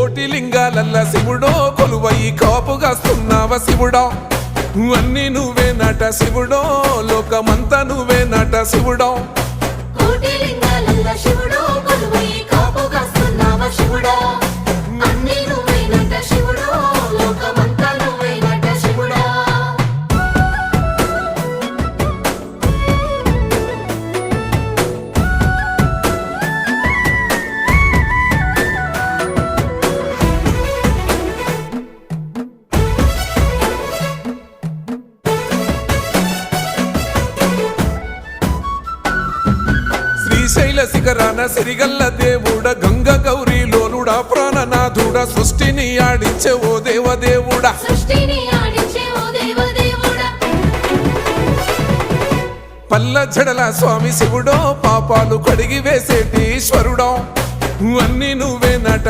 కోటి లింగాలల్ల శివుడో కొలువయి కాపుగాస్తున్నావ శివుడా అన్ని నువ్వే నట శివుడో లోకమంతా నువ్వే నట శివుడో కోటి లింగాలల్ల శివుడో కొలువయి కాపుగాస్తున్నావ శివుడా అన్ని నువ్వే నట శివుడో లోకమంతా నువ్వే నట శివుడా శ్రీశైల శిఖరాన సిరిగల్ల దేవుడ గంగ గౌరీ లోలుడా ప్రాణనాథుడ సృష్టిని ఆడించే ఓ దేవదేవుడా సృష్టిని ఆడించే ఓ దేవదేవుడా పల్ల జడల స్వామి శివుడో పాపాలు కడిగి వేసేటి ఈశ్వరుడో అన్ని నువ్వే నట